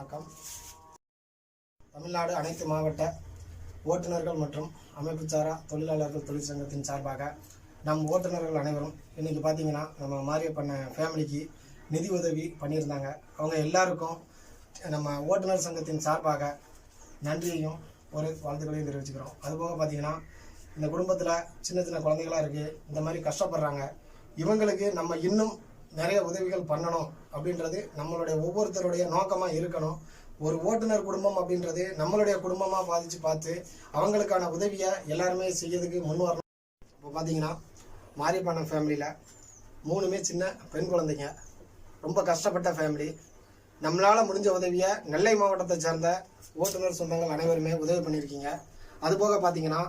வணக்கம். தமிழ்நாடு அனைத்து மாவட்ட ஓட்டுநர்கள் மற்றும் அமைப்புச்சாரா தொழிலாளர்கள் தொழிற்சங்கத்தின் சார்பாக நம் ஓட்டுநர்கள் அனைவரும் இன்றைக்கி பார்த்தீங்கன்னா நம்ம மாரியப்பண்ண ஃபேமிலிக்கு நிதி உதவி பண்ணியிருந்தாங்க. அவங்க எல்லாருக்கும் நம்ம ஓட்டுநர் சங்கத்தின் சார்பாக நன்றியையும் ஒரு வாழ்த்துக்களையும் தெரிவிச்சுக்கிறோம். அதுபோக பார்த்தீங்கன்னா இந்த குடும்பத்தில் சின்ன சின்ன குழந்தைகளாக இருக்குது, இந்த மாதிரி கஷ்டப்படுறாங்க. இவங்களுக்கு நம்ம இன்னும் நிறைய உதவிகள் பண்ணணும் அப்படின்றது நம்மளுடைய ஒவ்வொருத்தருடைய நோக்கமாக இருக்கணும். ஒரு ஓட்டுநர் குடும்பம் அப்படின்றது நம்மளுடைய குடும்பமாக பார்த்து அவங்களுக்கான உதவியை எல்லாருமே செய்யறதுக்கு முன் வரணும். இப்போ பார்த்தீங்கன்னா மாரியப்பண்ண ஃபேமிலியில் 3 சின்ன பெண் குழந்தைங்க, ரொம்ப கஷ்டப்பட்ட ஃபேமிலி. நம்மளால் முடிஞ்ச உதவியை நெல்லை மாவட்டத்தை சேர்ந்த ஓட்டுநர் சொந்தங்கள் அனைவருமே உதவி பண்ணியிருக்கீங்க. அதுபோக பார்த்தீங்கன்னா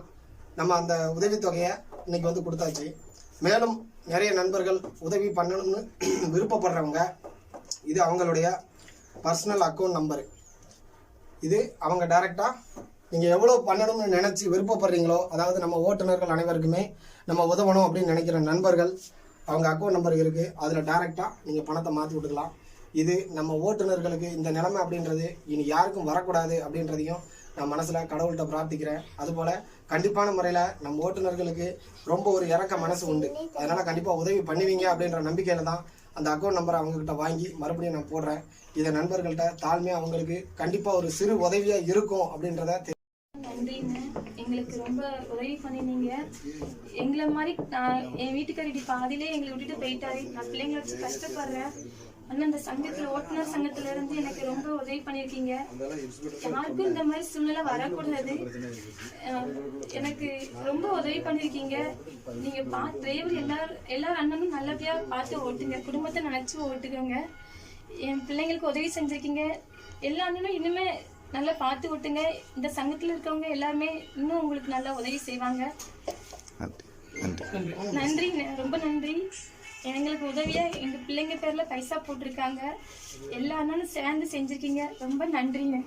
நம்ம அந்த உதவித்தொகையை இன்னைக்கு வந்து கொடுத்தாச்சு. மேலும் நிறைய நண்பர்கள் உதவி பண்ணணும்னு விருப்பப்படுறவங்க இது அவங்களுடைய பர்சனல் அக்கௌண்ட் நம்பரு. இது அவங்க டைரெக்டாக நீங்கள் எவ்வளோ பண்ணணும்னு நினச்சி விருப்பப்படுறீங்களோ, அதாவது நம்ம ஓட்டுநர்கள் அனைவருக்குமே நம்ம உதவணும் அப்படின்னு நினைக்கிற நண்பர்கள் அவங்க அக்கௌண்ட் நம்பர் இருக்குது, அதில் டைரெக்டாக நீங்கள் பணத்தை மாற்றி விட்டுக்கலாம். இது நம்ம ஓட்டுநர்களுக்கு இந்த நிலைமை அப்படின்றது இனி யாருக்கும் வரக்கூடாது அப்படின்றதையும் நான் மனசில் கடவுள்கிட்ட பிரார்த்திக்கிறேன். அதுபோல் கண்டிப்பான முறையில் நம்ம ஓட்டுநர்களுக்கு ரொம்ப ஒரு இறக்க மனசு உண்டு. அதனால் கண்டிப்பாக உதவி பண்ணுவீங்க அப்படின்ற நம்பிக்கையில் தான் அந்த அக்கௌண்ட் நம்பரை அவங்கக்கிட்ட வாங்கி மறுபடியும் நான் போடுறேன். இதை நண்பர்கள்ட்ட தாழ்மையாக அவங்களுக்கு கண்டிப்பாக ஒரு சிறு உதவியாக இருக்கும் அப்படின்றத. நன்றிங்க, எங்களுக்கு ரொம்ப உதவி பண்ணினீங்க. எங்களை மாதிரி என் வீட்டுக்காரி பாதியிலே எங்களை விட்டுட்டு போயிட்டாரு. நான் பிள்ளைங்களை வச்சு கஷ்டப்படுறேன். ஆனால் இந்த சங்கத்தில் ஓட்டுநர் சங்கத்துல இருந்து எனக்கு ரொம்ப உதவி பண்ணியிருக்கீங்க. யாருக்கும் இந்த மாதிரி சூழ்நிலை வரக்கூடாது. எனக்கு ரொம்ப உதவி பண்ணியிருக்கீங்க. நீங்க டிரைவர் எல்லாரும் அண்ணனும் நல்லபடியா பார்த்து ஓட்டுங்க, குடும்பத்தை நினைச்சு ஓட்டுக்கோங்க. என் பிள்ளைங்களுக்கு உதவி செஞ்சிருக்கீங்க. எல்லா அண்ணனும் இன்னுமே நல்லா பார்த்து ஓட்டுங்க. இந்த சங்கத்தில் இருக்கவங்க எல்லாருமே இன்னும் உங்களுக்கு நல்லா உதவி செய்வாங்க. நன்றி, ரொம்ப நன்றி. எங்களுக்கு உதவியா எங்க பிள்ளைங்க பேர்ல பைசா போட்டிருக்காங்க. எல்லா அண்ணனும் சேர்ந்து செஞ்சிருக்கீங்க. ரொம்ப நன்றிங்க.